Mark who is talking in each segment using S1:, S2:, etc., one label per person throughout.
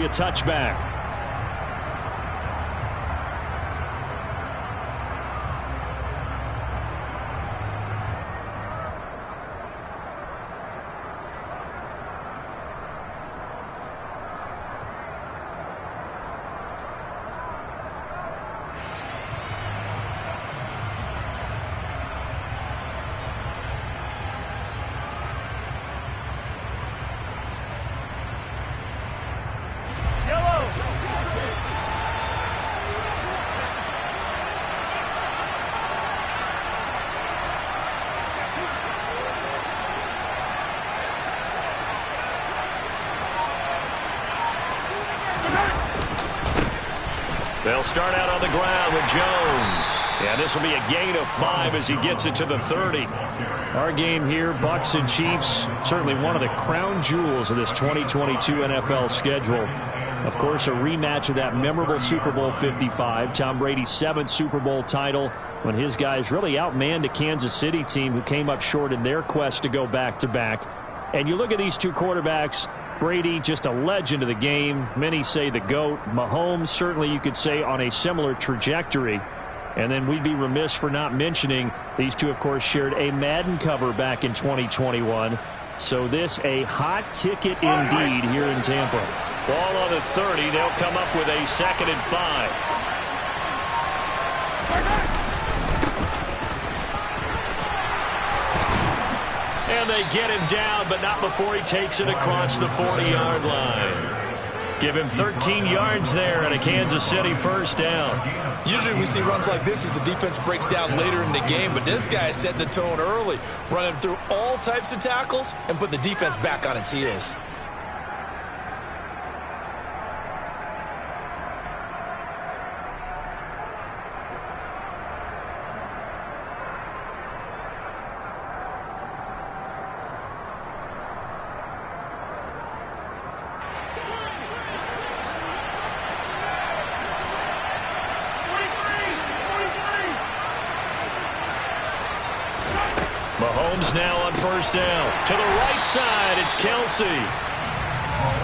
S1: A touchback. They'll start out on the ground with Jones. And this will be a gain of 5 as he gets it to the 30. Our game here, Bucs and Chiefs, certainly one of the crown jewels of this 2022 NFL schedule. Of course, a rematch of that memorable Super Bowl 55, Tom Brady's 7th Super Bowl title, when his guys really outmanned a Kansas City team who came up short in their quest to go back-to-back. And you look at these two quarterbacks, Brady, just a legend of the game. Many say the GOAT. Mahomes, certainly you could say on a similar trajectory. And then we'd be remiss for not mentioning these two, of course, shared a Madden cover back in 2021. So this a hot ticket indeed here in Tampa.
S2: Ball on the 30. They'll come up with a 2nd and 5. And they get him down, but not before he takes it across the 40-yard line. Give him 13 yards there and a Kansas City first down.
S3: Usually we see runs like this as the defense breaks down later in the game, but this guy is setting the tone early, running through all types of tackles and put the defense back on its heels.
S2: Mahomes now on first down. To the right side, it's Kelsey.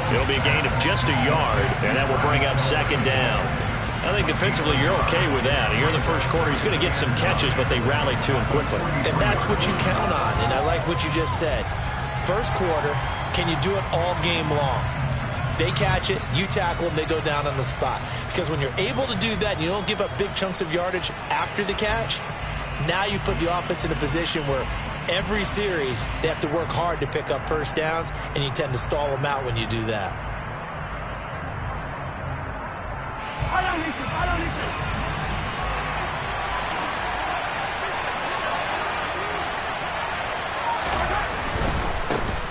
S2: It'll be a gain of just a yard, and that will bring up 2nd down. I think defensively you're okay with that. Here in the first quarter, he's going to get some catches, but they rallied to him quickly.
S3: And that's what you count on, and I like what you just said. First quarter, can you do it all game long? They catch it, you tackle them, they go down on the spot. Because when you're able to do that and you don't give up big chunks of yardage after the catch, now you put the offense in a position where every series they have to work hard to pick up first downs, and you tend to stall them out when you do that.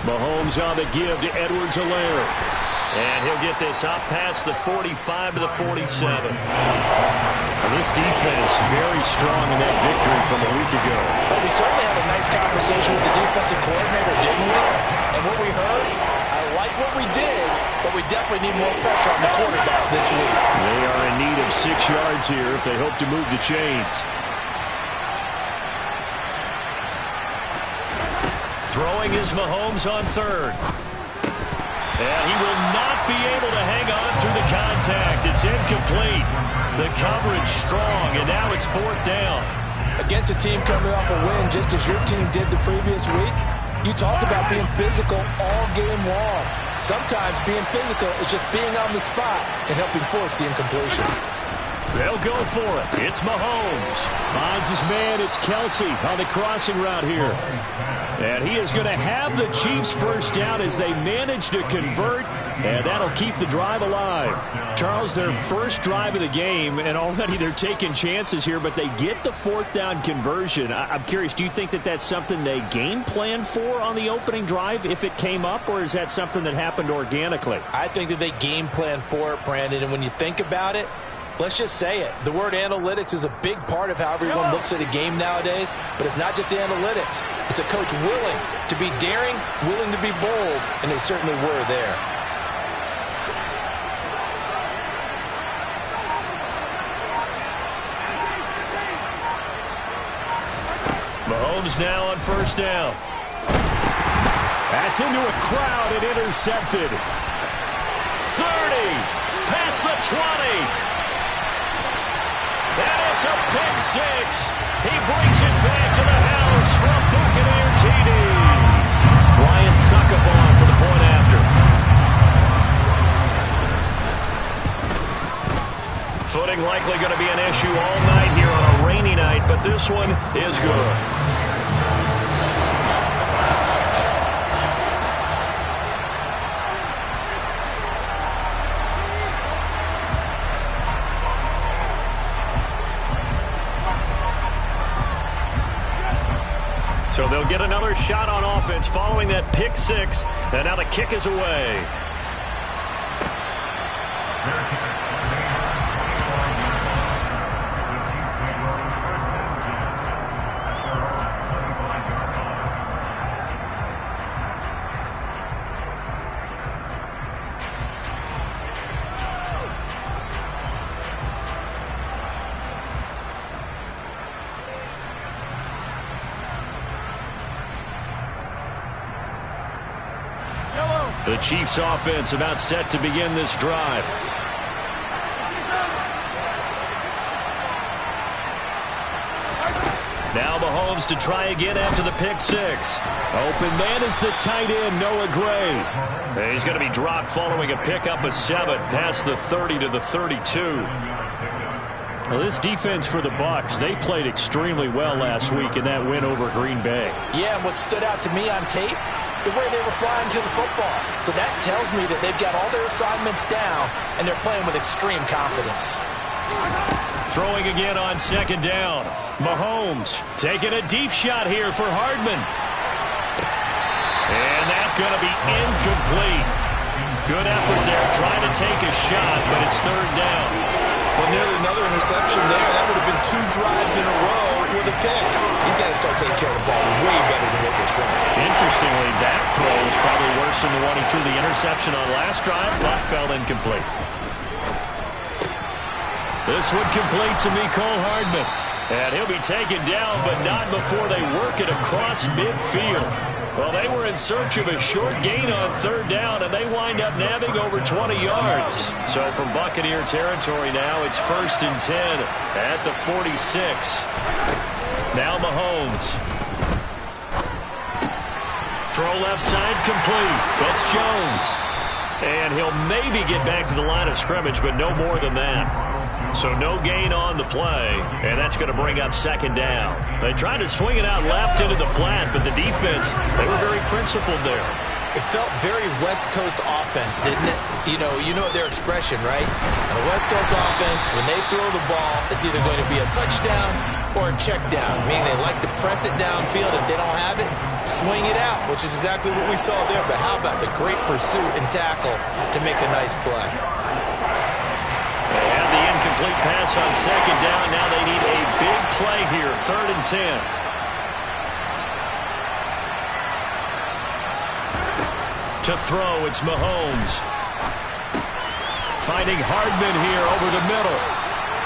S2: Mahomes on the give to Edwards-Helaire. And he'll get this up past the 45 to the 47.
S1: This defense very strong in that victory from a week ago.
S3: But we certainly had a nice conversation with the defensive coordinator, didn't we? And what we heard, I like what we did, but we definitely need more pressure on the quarterback this week.
S1: They are in need of 6 yards here if they hope to move the chains.
S2: Throwing is Mahomes on 3rd. And he will not be able to hang on through the contact. It's incomplete. The coverage strong, and now it's 4th down.
S3: Against a team coming off a win, just as your team did the previous week, you talk about being physical all game long. Sometimes being physical is just being on the spot and helping force the incompletion.
S2: They'll go for it. It's Mahomes.
S1: Finds his man. It's Kelsey on the crossing route here.
S2: And he is going to have the Chiefs first down as they manage to convert. And that'll keep the drive alive.
S1: Charles, their first drive of the game, and already they're taking chances here, but they get the 4th down conversion. I'm curious, do you think that that's something they game plan for on the opening drive if it came up, or is that something that happened organically?
S3: I think that they game plan for it, Brandon, and when you think about it, let's just say it. The word analytics is a big part of how everyone looks at a game nowadays, but it's not just the analytics. It's a coach willing to be daring, willing to be bold, and they certainly were there.
S2: Mahomes now on first down.
S1: That's into a crowd and intercepted.
S2: 30 past the 20. And it's a pick six. He brings it back to the house from Buccaneer TD. Ryan Succobon for the point after. Footing likely going to be an issue all night here on a rainy night, but this one is good. So they'll get another shot on offense following that pick six, and now the kick is away. The Chiefs offense about set to begin this drive. Now Mahomes to try again after the pick six. Open man is the tight end, Noah Gray. And he's going to be dropped following a pickup of 7 past the 30 to the 32.
S1: Well, this defense for the Bucs, they played extremely well last week in that win over Green Bay.
S3: Yeah, and what stood out to me on tape, the way they were flying to the football. So that tells me that they've got all their assignments down, and they're playing with extreme confidence.
S2: Throwing again on second down. Mahomes taking a deep shot here for Hardman. And that's going to be incomplete. Good effort there, trying to take a shot, but it's third down.
S3: Well, nearly another interception there. That would have been 2 drives in a row with a pick. He's got to start taking care of the ball way better than what we're saying.
S2: Interestingly, that throw was probably worse than the one he threw the interception on last drive, but fell incomplete. This one complete to Mecole Hardman. And he'll be taken down, but not before they work it across midfield. Well, they were in search of a short gain on third down, and they wind up nabbing over 20 yards. So from Buccaneer territory now, it's 1st and 10 at the 46. Now Mahomes. Throw left side complete. That's Jones. And he'll maybe get back to the line of scrimmage, but no more than that. So no gain on the play, and that's going to bring up second down. They tried to swing it out left into the flat, but the defense, they were very principled there.
S3: It felt very West Coast offense, didn't it? You know their expression, right? On a West Coast offense, when they throw the ball, it's either going to be a touchdown or a check down, meaning they like to press it downfield. If they don't have it, swing it out, which is exactly what we saw there. But how about the great pursuit and tackle to make a nice play?
S2: They had the incomplete pass on second down. Now they need a big play here, 3rd and 10. To throw, it's Mahomes. Finding Hardman here over the middle.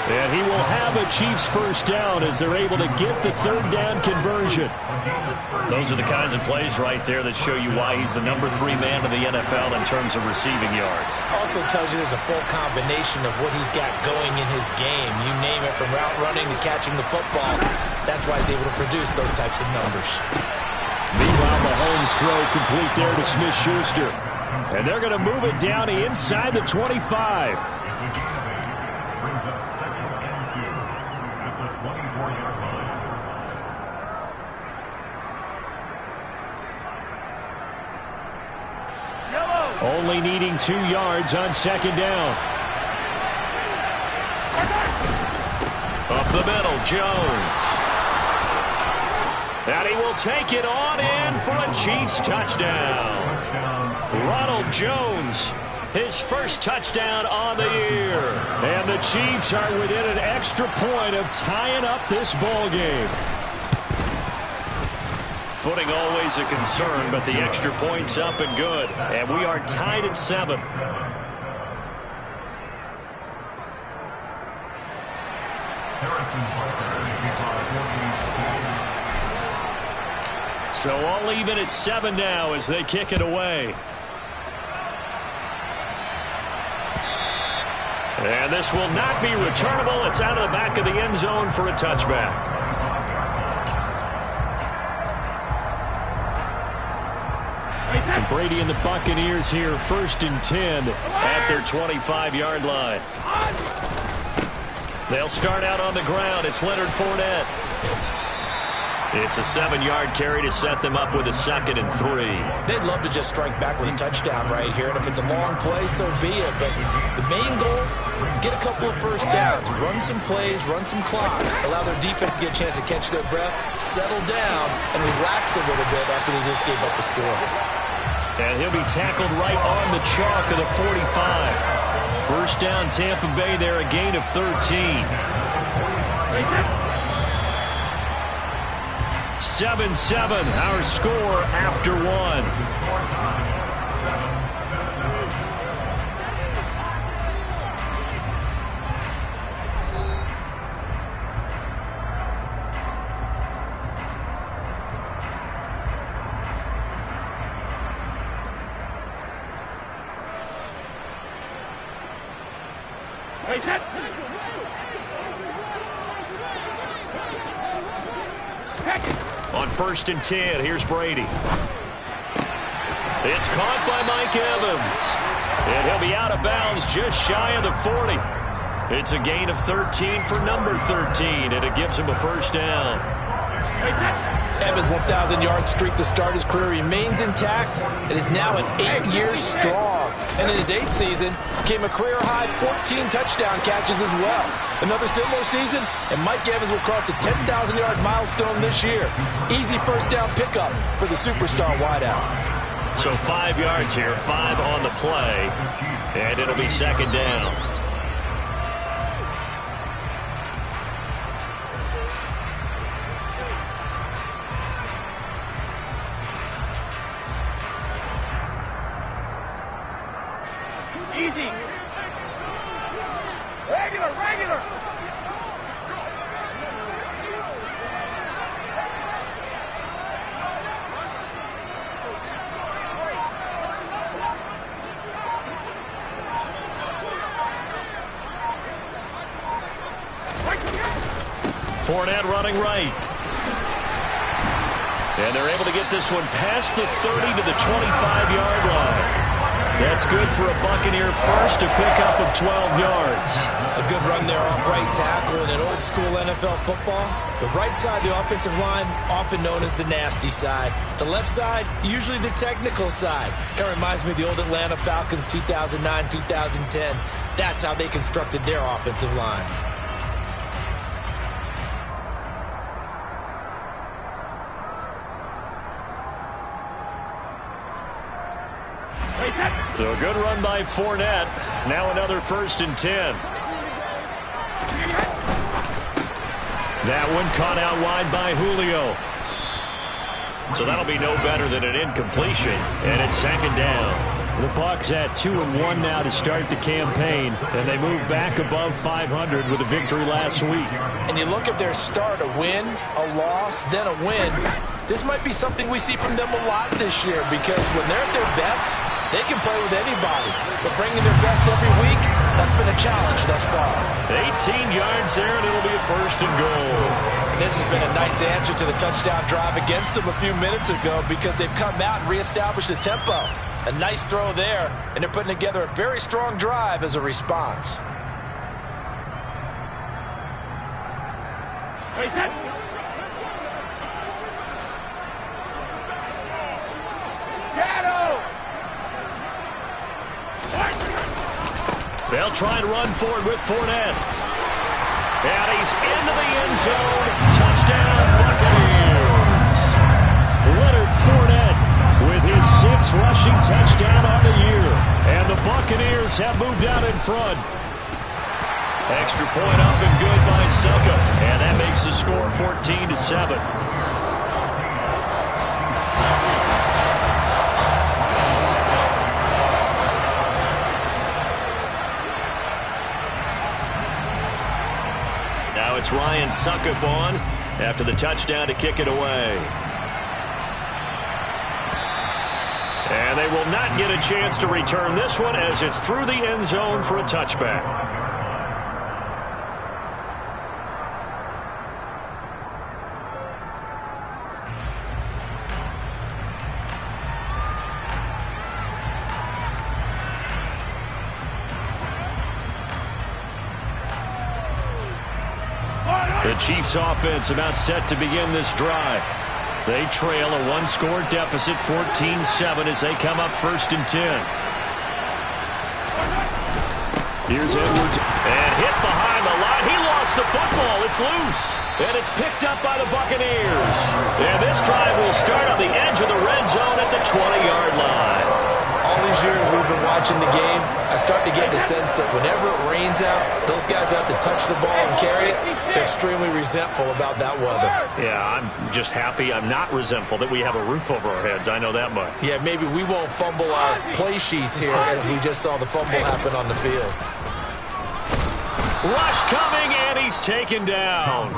S2: And he will have a Chiefs first down as they're able to get the third down conversion. Those are the kinds of plays right there that show you why he's the number 3 man in the NFL in terms of receiving yards.
S3: Also tells you there's a full combination of what he's got going in his game. You name it, from route running to catching the football. That's why he's able to produce those types of numbers.
S1: Meanwhile, Mahomes' throw complete there to Smith-Schuster. And they're going to move it down inside the 25. Only needing 2 yards on second down.
S2: Up the middle, Jones. And he will take it on in for a Chiefs touchdown. Ronald Jones, his first touchdown on the year.
S1: And the Chiefs are within an extra point of tying up this ball game.
S2: Footing always a concern, but the extra point's up and good. And we are tied at 7. So all even at 7 now as they kick it away.
S1: And this will not be returnable. It's out of the back of the end zone for a touchback. And Brady and the Buccaneers here, 1st and 10 at their 25-yard line. They'll start out on the ground. It's Leonard Fournette. It's a 7-yard carry to set them up with a 2nd and 3.
S3: They'd love to just strike back with a touchdown right here, and if it's a long play, so be it. But the main goal, get a couple of first downs, run some plays, run some clock, allow their defense to get a chance to catch their breath, settle down, and relax a little bit after they just gave up a score.
S1: And he'll be tackled right on the chalk of the 45. First down, Tampa Bay there, a gain of 13. 7-7, our score after 1. On 1st and 10, here's Brady. It's caught by Mike Evans. And he'll be out of bounds just shy of the 40. It's a gain of 13 for number 13, and it gives him a first down.
S3: Evans' 1,000-yard streak to start his career remains intact and is now at 8 years strong. And in his 8th season, came a career-high 14 touchdown catches as well. Another similar season, and Mike Evans will cross the 10,000-yard milestone this year. Easy first down pickup for the superstar wideout.
S1: So 5 yards here, 5 on the play, and it'll be 2nd down.
S4: Easy. Regular.
S1: Fournette running right. And they're able to get this one past the 30 to the 25-yard line. That's good for a Buccaneer first, to pick up of 12 yards.
S3: A good run there off right tackle in an old-school NFL football. The right side, the offensive line, often known as the nasty side. The left side, usually the technical side. Kind of reminds me of the old Atlanta Falcons 2009, 2010. That's how they constructed their offensive line.
S1: So a good run by Fournette. Now another 1st and 10. That one caught out wide by Julio. So that'll be no better than an incompletion. And it's 2nd down. The Bucs at 2-1 now to start the campaign, and they move back above 500 with a victory last week.
S3: And you look at their start, a win, a loss, then a win. This might be something we see from them a lot this year, because when they're at their best, they can play with anybody. But bringing their best every week, that's been a challenge thus far.
S1: 18 yards there, and it'll be a 1st and goal.
S3: And this has been a nice answer to the touchdown drive against them a few minutes ago, because they've come out and reestablished the tempo. A nice throw there, and they're putting together a very strong drive as a response.
S1: They'll try and run forward with Fournette. And he's into the end zone. Touchdown, Buccaneers. Leonard Fournette with his 6th rushing touchdown on the year. And the Buccaneers have moved out in front. Extra point up and good by Succa. And that makes the score 14-7. Now it's Ryan Suckup on after the touchdown to kick it away. And they will not get a chance to return this one, as it's through the end zone for a touchback. The Chiefs offense about set to begin this drive. They trail a one-score deficit, 14-7, as they come up 1st and 10. Here's Edwards, and hit behind the line. He lost the football. It's loose, and it's picked up by the Buccaneers. And this drive will start on the edge of the red zone at the 20-yard line.
S3: All these years we've been watching the game, I start to get the sense that whenever it rains out, those guys who have to touch the ball and carry it, they're extremely resentful about that weather.
S1: Yeah, I'm just happy I'm not resentful that we have a roof over our heads. I know that much.
S3: Yeah, maybe we won't fumble our play sheets here as we just saw the fumble happen on the field.
S1: Rush coming, and he's taken down.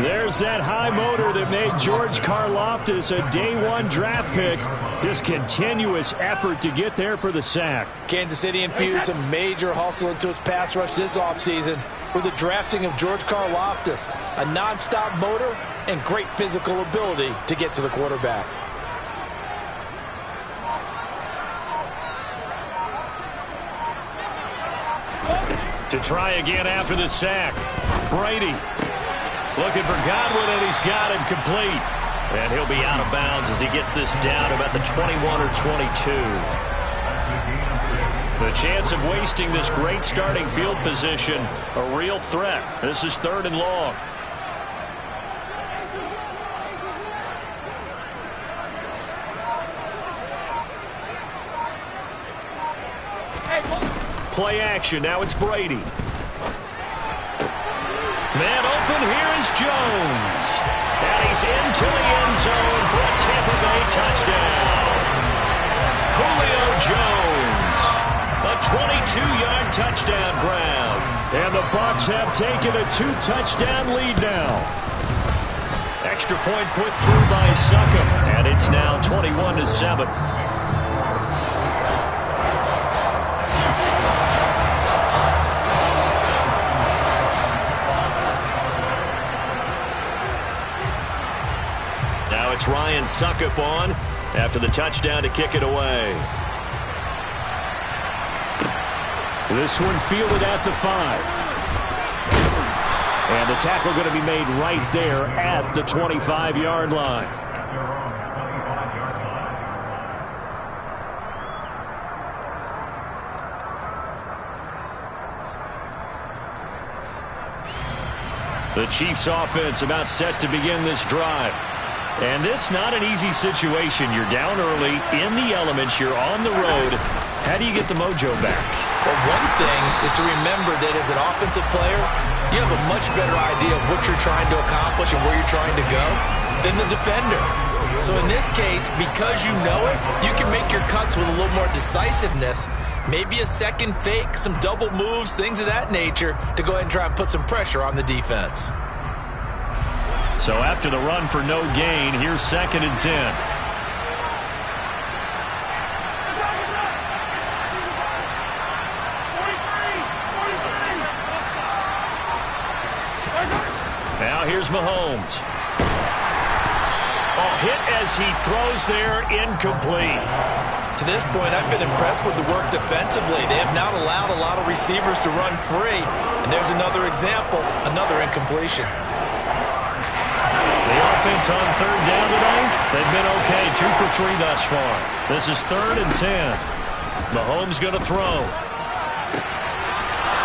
S1: There's that high motor that made George Karlaftis a day-one draft pick. His continuous effort to get there for the sack.
S3: Kansas City infused some major hustle into its pass rush this offseason with the drafting of George Karlaftis, a nonstop motor and great physical ability to get to the quarterback.
S1: To try again after the sack. Brady looking for Godwin, and he's got him complete. And he'll be out of bounds as he gets this down about the 21 or 22. The chance of wasting this great starting field position, a real threat. This is 3rd and long. Play action. Now it's Brady. Man open. Here is Jones. And he's into the end zone for a Tampa Bay touchdown. Julio Jones. A 22-yard touchdown grab. And the Bucs have taken a 2-touchdown lead now. Extra point put through by Succop. And it's now 21-7. It's Ryan Succop on after the touchdown to kick it away. This one fielded at the 5. And the tackle going to be made right there at the 25-yard line. The Chiefs offense about set to begin this drive. And this not an easy situation. You're down early, in the elements, you're on the road. How do you get the mojo back?
S3: Well, one thing is to remember that as an offensive player, you have a much better idea of what you're trying to accomplish and where you're trying to go than the defender. So in this case, because you know it, you can make your cuts with a little more decisiveness. Maybe a second fake, some double moves, things of that nature to go ahead and try and put some pressure on the defense.
S1: So after the run for no gain, here's 2nd and 10. Now here's Mahomes. Hit as he throws there, incomplete.
S3: To this point, I've been impressed with the work defensively. They have not allowed a lot of receivers to run free. And there's another example, another incompletion.
S1: The offense on 3rd down today, they've been okay, 2 for 3 thus far. This is 3rd and 10. Mahomes going to throw.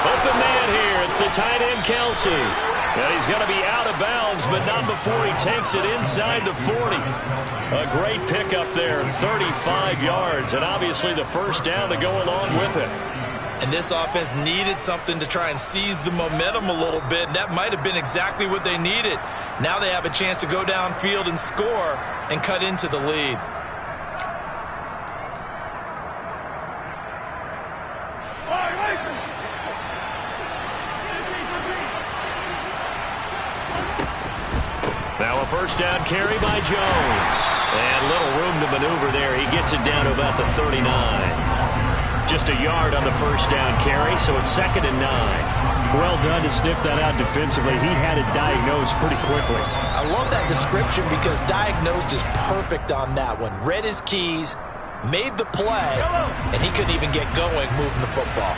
S1: Open man here, it's the tight end Kelsey. And he's going to be out of bounds, but not before he takes it inside the 40. A great pickup there, 35 yards, and obviously the first down to go along with it.
S3: And this offense needed something to try and seize the momentum a little bit, and that might have been exactly what they needed. Now they have a chance to go downfield and score and cut into the lead.
S1: Now a first down carry by Jones. And little room to maneuver there. He gets it down to about the 39. Just a yard on the first down carry, so it's 2nd and 9. Well done to sniff that out defensively. He had it diagnosed pretty quickly.
S3: I love that description because diagnosed is perfect on that one. Read his keys, made the play, and he couldn't even get going moving the football.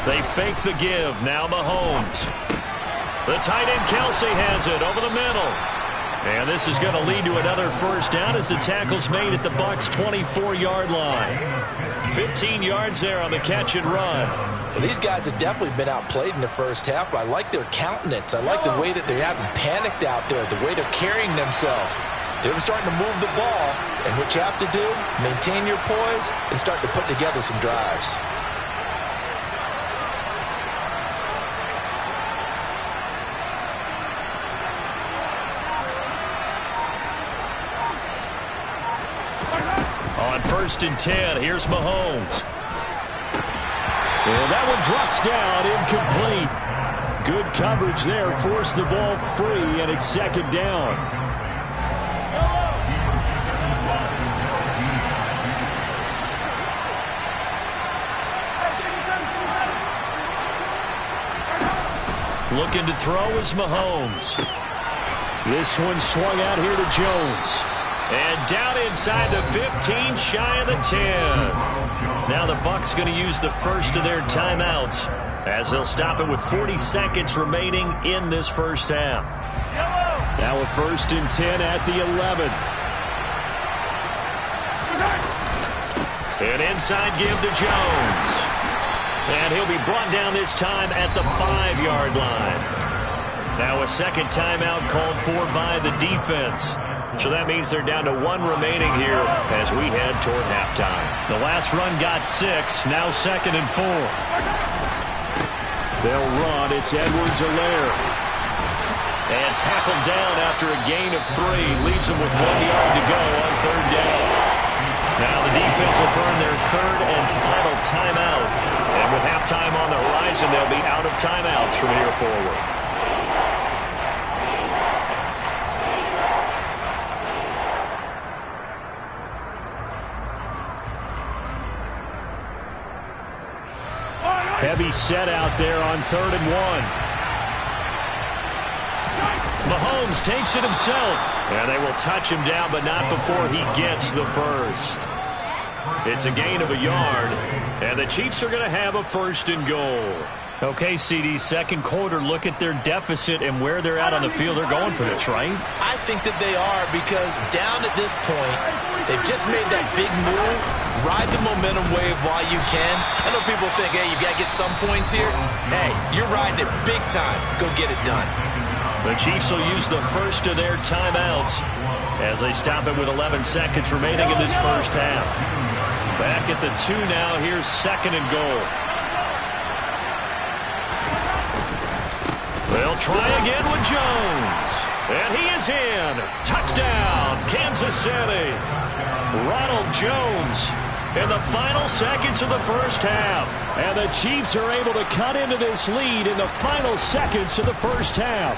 S2: They fake the give. Now Mahomes. The tight end Kelsey has it over the middle. And this is going to lead to another first down as the tackle's made at the Bucs' 24-yard line. 15 yards there on the catch and run.
S3: Well, these guys have definitely been outplayed in the first half, but I like their countenance. I like the way that they haven't panicked out there, the way they're carrying themselves. They're starting to move the ball, and what you have to do, maintain your poise and start to put together some drives.
S2: On 1st and 10, here's Mahomes. And that one drops down, incomplete. Good coverage there, forced the ball free, and it's 2nd down. Looking to throw is Mahomes. This one swung out here to Jones. And down inside the 15, shy of the 10. Now the Bucs going to use the first of their timeouts as they'll stop it with 40 seconds remaining in this first half. Now a 1st and 10 at the 11. An inside give to Jones. And he'll be brought down this time at the 5-yard line. Now a second timeout called for by the defense. So that means they're down to 1 remaining here as we head toward halftime. The last run got 6. Now 2nd and 4. They'll run. It's Edwards-Helaire. And tackled down after a gain of 3. Leaves them with 1 yard to go on 3rd down. Now the defense will burn their 3rd and final timeout. And with halftime on the horizon, they'll be out of timeouts from here forward. Heavy set out there on 3rd and 1. Mahomes takes it himself. And they will touch him down, but not before he gets the first. It's a gain of 1 yard. And the Chiefs are going to have a 1st and goal. Okay, CD, second quarter, look at their deficit and where they're at on the field. They're going for this, right?
S3: I think that they are, because down at this point, they've just made that big move. Ride the momentum wave while you can. I know people think, hey, you got to get some points here. Hey, you're riding it big time. Go get it done.
S2: The Chiefs will use the first of their timeouts as they stop it with 11 seconds remaining in this first half. Back at the 2 now. Here's 2nd and goal. They'll try again with Jones. And he is in. Touchdown, Kansas City. Ronald Jones in the final seconds of the first half. And the Chiefs are able to cut into this lead in the final seconds of the first half.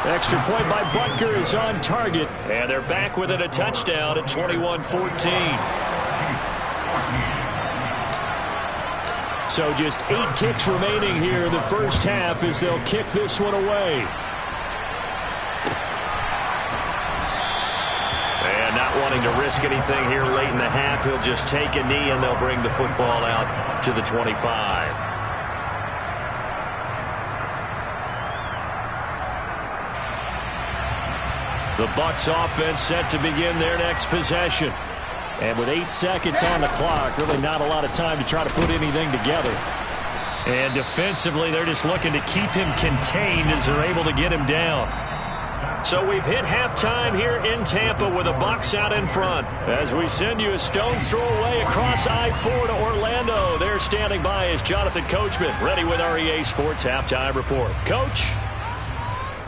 S2: Extra point by Butker is on target. And they're back within a touchdown at 21-14. So just 8 kicks remaining here in the first half as they'll kick this one away. And not wanting to risk anything here late in the half, he'll just take a knee and they'll bring the football out to the 25. The Bucs offense set to begin their next possession. And with 8 seconds on the clock, really not a lot of time to try to put anything together. And defensively, they're just looking to keep him contained as they're able to get him down. So we've hit halftime here in Tampa with the Bucs out in front. As we send you a stone's throw away across I-4 to Orlando. There standing by is Jonathan Coachman, ready with our EA Sports Halftime Report. Coach?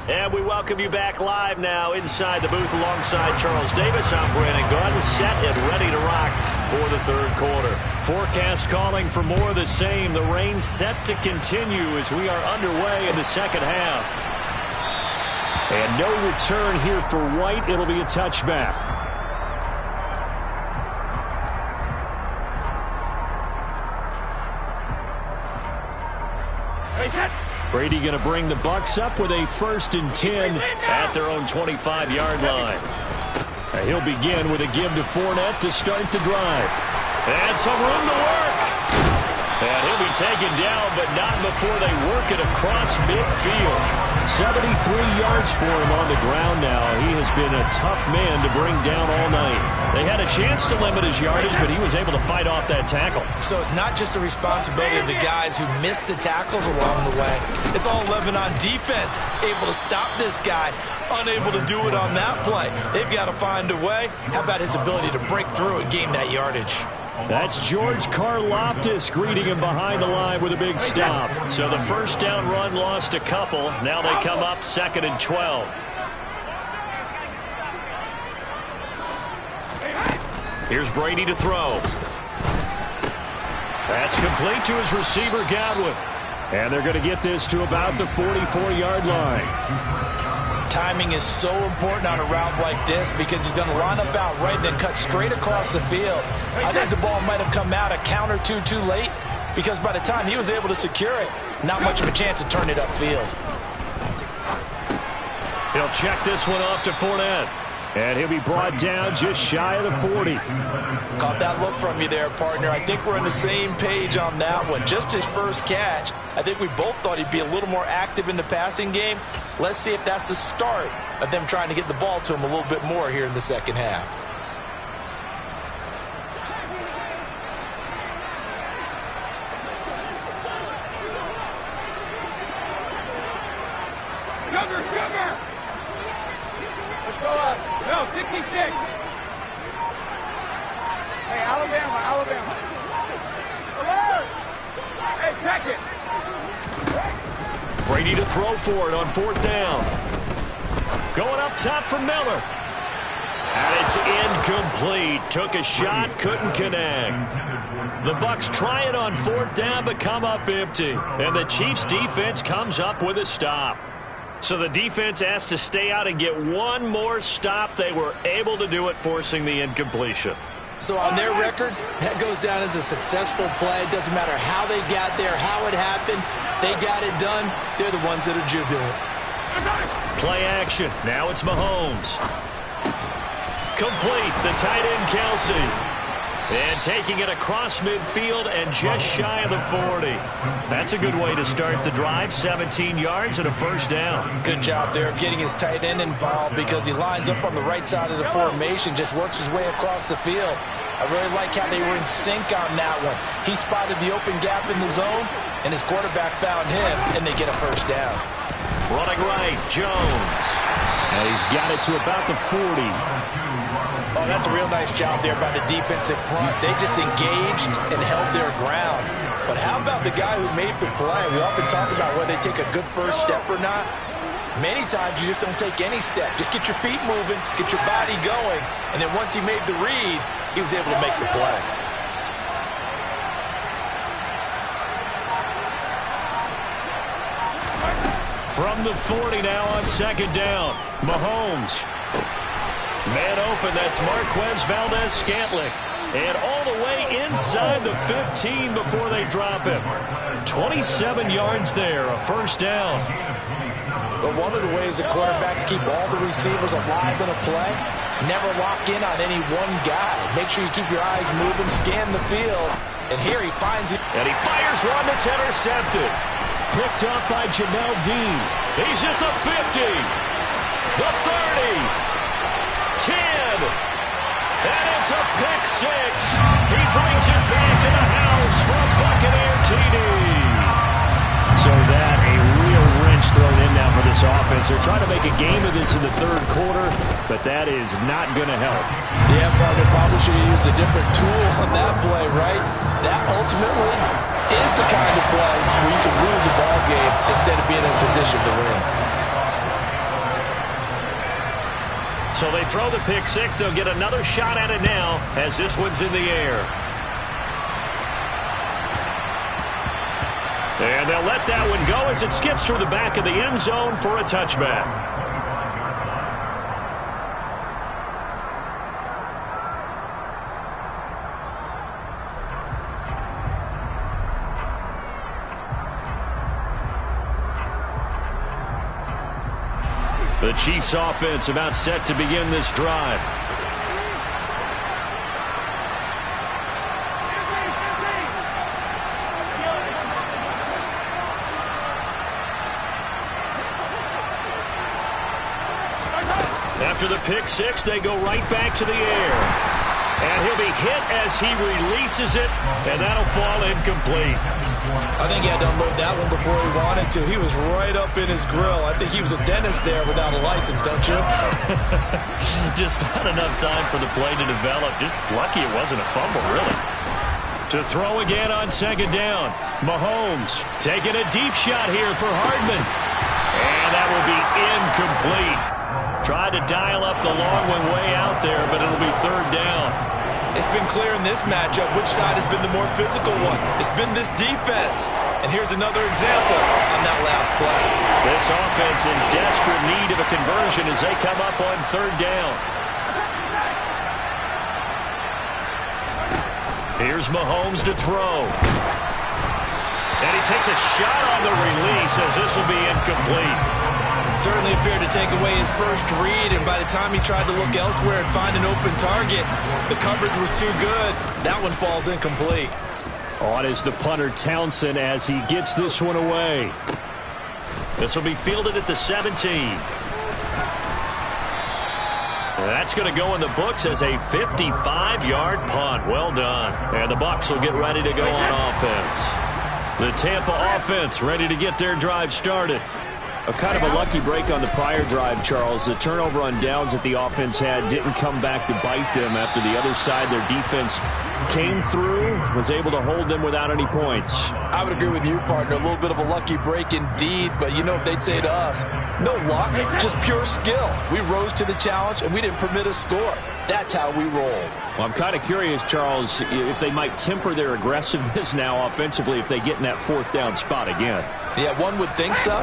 S2: And we welcome you back live now inside the booth alongside Charles Davis. I'm Brandon Gunn, set and ready to rock for the third quarter. Forecast calling for more of the same. The rain set to continue as we are underway in the second half. And no return here for White. It'll be a touchback. Brady going to bring the Bucs up with a 1st and 10 at their own 25-yard line. And he'll begin with a give to Fournette to start the drive. And some room to work. And he'll be taken down, but not before they work it across midfield.
S1: 73 yards for him on the ground now. He has been a tough man to bring down all night.
S2: They had a chance to limit his yardage, but he was able to fight off that tackle.
S3: So it's not just the responsibility of the guys who missed the tackles along the way. It's all 11 on defense, able to stop this guy, unable to do it on that play. They've got to find a way. How about his ability to break through and gain that yardage?
S1: That's George Karlaftis greeting him behind the line with a big stop.
S2: So the first down run lost a couple. Now they come up 2nd and 12. Here's Brady to throw. That's complete to his receiver, Godwin.
S1: And they're going to get this to about the 44-yard line.
S3: Timing is so important on a route like this because he's going to line up out right and then cut straight across the field. I think the ball might have come out a count or two too late because by the time he was able to secure it, not much of a chance to turn it upfield.
S2: He'll check this one off to Fournette.
S1: And he'll be brought down just shy of the 40.
S3: Caught that look from you there, partner. I think we're on the same page on that one. Just his first catch. I think we both thought he'd be a little more active in the passing game. Let's see if that's the start of them trying to get the ball to him a little bit more here in the second half.
S4: Cover! Let's go up. No, 66. Hey, Alabama. Alert! Hey, check it.
S2: Brady to throw for it on 4th down. Going up top for Miller. And it's incomplete. Took a shot, couldn't connect. The Bucs try it on 4th down, but come up empty. And the Chiefs' defense comes up with a stop. So the defense has to stay out and get one more stop. They were able to do it, forcing the incompletion.
S3: So on their record, that goes down as a successful play. It doesn't matter how they got there, how it happened. They got it done. They're the ones that are jubilant.
S2: Play action. Now it's Mahomes. Complete. The tight end, Kelsey. And taking it across midfield and just shy of the 40. That's a good way to start the drive. 17 yards and a first down.
S3: Good job there of getting his tight end involved because he lines up on the right side of the formation, just works his way across the field. I really like how they were in sync on that one. He spotted the open gap in the zone, and his quarterback found him, and they get a first down.
S2: Running right, Jones.
S1: And he's got it to about the 40.
S3: Oh, that's a real nice job there by the defensive front. They just engaged and held their ground. But how about the guy who made the play? We often talk about whether they take a good first step or not. Many times you just don't take any step. Just get your feet moving, get your body going, and then once he made the read, he was able to make the play.
S2: From the 40 now on 2nd down. Mahomes. Man open, that's Marquez Valdez-Scantling. And all the way inside the 15 before they drop him. 27 yards there, a first down.
S3: But one of the ways the quarterbacks keep all the receivers alive in a play, never lock in on any one guy. Make sure you keep your eyes moving, scan the field. And here he finds it.
S2: And he fires one that's intercepted.
S1: Picked up by Jamel Dean.
S2: He's at the 50. The 30. 10. And it's a pick 6. He brings it back to the house for a Buccaneer TD.
S1: So that a real wrench thrown in now for this offense. They're trying to make a game of this in the 3rd quarter, but that is not going to help.
S3: Yeah, they probably should have used a different tool on that play, right? That ultimately is the kind of play where you can lose a ball game instead of being in a position to win.
S2: So they throw the pick 6. They'll get another shot at it now as this one's in the air. And they'll let that one go as it skips through the back of the end zone for a touchback. The Chiefs offense about set to begin this drive.
S1: After the pick six, they go right back to the air. And he'll be hit as he releases it, and that'll fall incomplete.
S3: I think he had to unload that one before he wanted to. He was right up in his grill. I think he was a dentist there without a license, don't you?
S1: Just not enough time for the play to develop. Just lucky it wasn't a fumble, really. To throw again on second down. Mahomes taking a deep shot here for Hardman. And that will be incomplete. Tried to dial up the long one way out there, but it'll be third down.
S3: It's been clear in this matchup which side has been the more physical one. It's been this defense. And here's another example on that last play.
S1: This offense in desperate need of a conversion as they come up on third down. Here's Mahomes to throw. And he takes a shot on the release as this will be incomplete.
S3: Certainly appeared to take away his first read, and by the time he tried to look elsewhere and find an open target, the coverage was too good. That one falls incomplete.
S1: On is the punter Townsend as he gets this one away. This will be fielded at the 17. That's going to go in the books as a 55-yard punt. Well done. And the Bucs will get ready to go on offense. The Tampa offense ready to get their drive started. A kind of a lucky break on the prior drive, Charles. The turnover on downs that the offense had didn't come back to bite them after the other side. Their defense came through, was able to hold them without any points.
S3: I would agree with you, partner. A little bit of a lucky break indeed, but you know what they'd say to us? No luck, just pure skill. We rose to the challenge, and we didn't permit a score. That's how we roll.
S1: Well, I'm kind of curious, Charles, if they might temper their aggressiveness now offensively if they get in that fourth down spot again.
S3: Yeah, one would think so,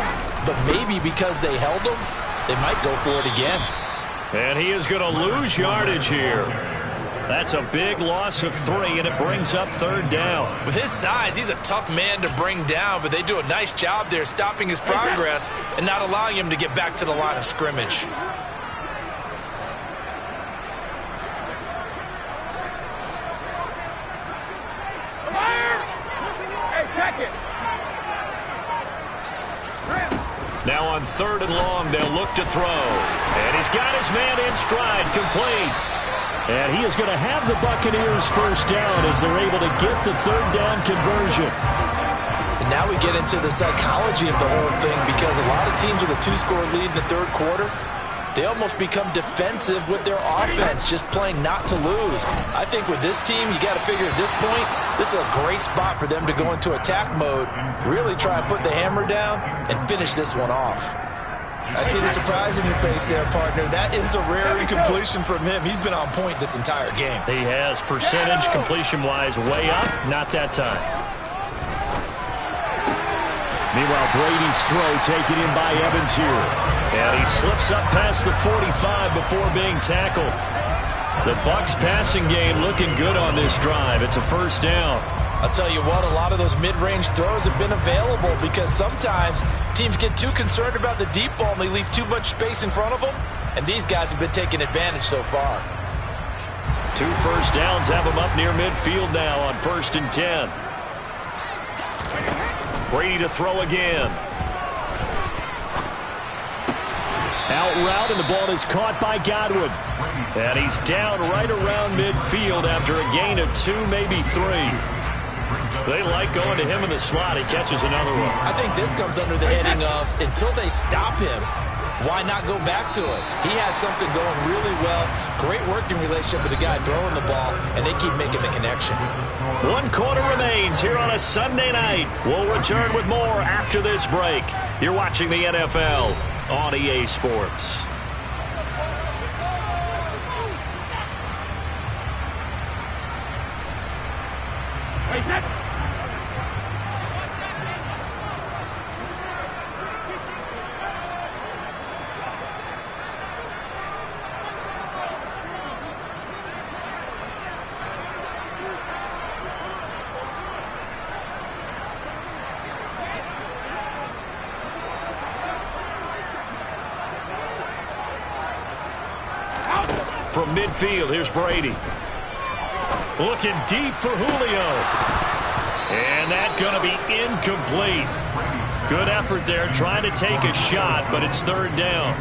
S3: but maybe because they held them, they might go for it again.
S1: And he is going to lose yardage here. That's a big loss of 3, and it brings up third down.
S3: With his size, he's a tough man to bring down, but they do a nice job there stopping his progress and not allowing him to get back to the line of scrimmage.
S1: Now on third and long, they'll look to throw. And he's got his man in stride, complete. And he is going to have the Buccaneers first down as they're able to get the third down conversion.
S3: And now we get into the psychology of the whole thing, because a lot of teams with a 2-score lead in the third quarter, they almost become defensive with their offense, just playing not to lose. I think with this team, you got to figure at this point, this is a great spot for them to go into attack mode, really try and put the hammer down and finish this one off. I see the surprise in your face there, partner. That is a rare incompletion from him. He's been on point this entire game.
S1: He has, percentage completion-wise way up, not that time. Meanwhile, Brady's throw taken in by Evans here. And he slips up past the 45 before being tackled. The Bucs passing game looking good on this drive. It's a first down.
S3: I'll tell you what, a lot of those mid-range throws have been available because sometimes teams get too concerned about the deep ball and they leave too much space in front of them, and these guys have been taking advantage so far.
S1: 2 first downs have them up near midfield now on 1st and 10. Brady to throw again. Out route, and the ball is caught by Godwin. And he's down right around midfield after a gain of 2, maybe 3. They like going to him in the slot. He catches another one.
S3: I think this comes under the heading of, until they stop him, why not go back to it? He has something going really well. Great working relationship with the guy throwing the ball, and they keep making the connection.
S1: 1 quarter remains here on a Sunday night. We'll return with more after this break. You're watching the NFL on EA Sports. From midfield, here's Brady. Looking deep for Julio. And that's going to be incomplete. Good effort there, trying to take a shot, but it's third down.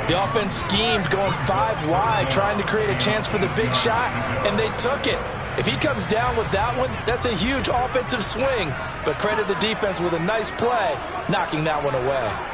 S3: The offense schemed going 5 wide, trying to create a chance for the big shot, and they took it. If he comes down with that one, that's a huge offensive swing. But credit the defense with a nice play, knocking that one away.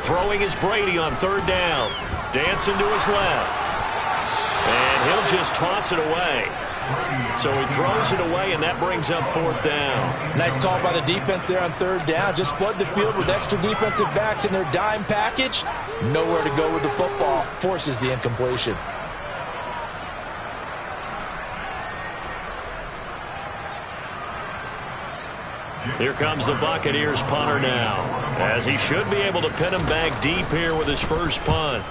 S2: Throwing is Brady on 3rd down. Dancing to his left. And he'll just toss it away. So he throws it away, and that brings up 4th down.
S3: Nice call by the defense there on 3rd down. Just flood the field with extra defensive backs in their dime package. Nowhere to go with the football. Forces the incompletion.
S2: Here comes the Buccaneers punter now, as he should be able to pin him back deep here with his first punt.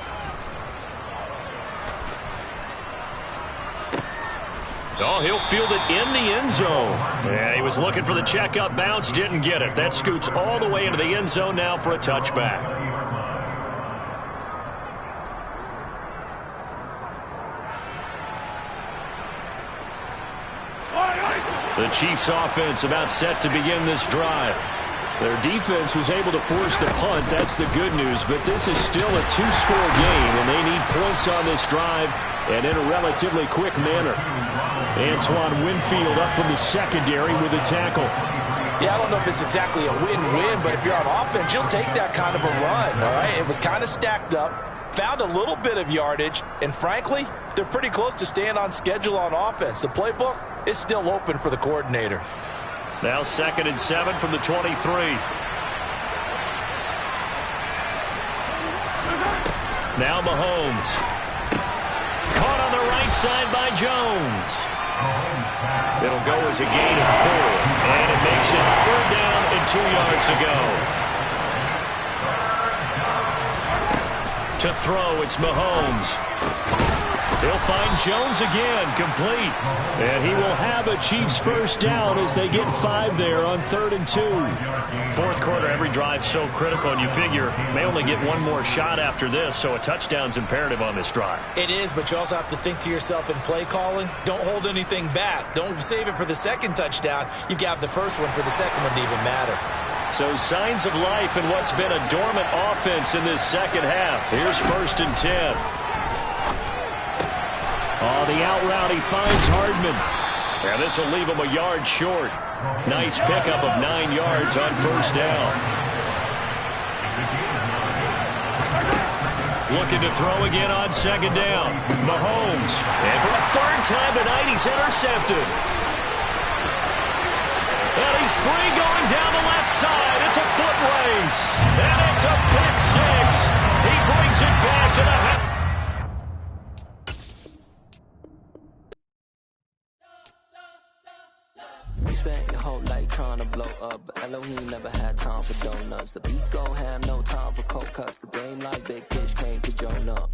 S2: Oh, he'll field it in the end zone. Yeah, he was looking for the checkup bounce, didn't get it. That scoots all the way into the end zone now for a touchback. The Chiefs offense about set to begin this drive.
S1: Their defense was able to force the punt. That's the good news. But this is still a 2-score game, and they need points on this drive and in a relatively quick manner. Antoine Winfield up from the secondary with a tackle.
S3: Yeah, I don't know if it's exactly a win-win, but if you're on offense, you'll take that kind of a run, all right? It was kind of stacked up, found a little bit of yardage, and frankly, they're pretty close to staying on schedule on offense. The playbook is still open for the coordinator.
S2: Now 2nd and 7 from the 23. Now Mahomes. Caught on the right side by Jones. It'll go as a gain of 4. And it makes it 3rd down and 2 yards to go. To throw, it's Mahomes. He'll find Jones again, complete.
S1: And he will have a Chiefs first down as they get 5 there on 3rd and 2.
S2: 4th quarter, every drive's so critical, and you figure may only get one more shot after this, so a touchdown's imperative on this drive.
S3: It is, but you also have to think to yourself in play calling, don't hold anything back. Don't save it for the second touchdown. You've got the first one for the second one to even matter.
S2: So signs of life in what's been a dormant offense in this second half. Here's 1st and 10.
S1: Oh, the out route, he finds Hardman.
S2: Yeah, this will leave him a yard short. Nice pickup of 9 yards on 1st down. Looking to throw again on 2nd down. Mahomes. And for a 3rd time tonight, he's intercepted. And he's free going down the left side. It's a foot race. And it's a pick 6. He brings it back to the house.
S5: We spent your whole life trying to blow up, but Elohim never had time for donuts. The beat go ham, no time for cold cuts. The game like big pitch came to Jonah.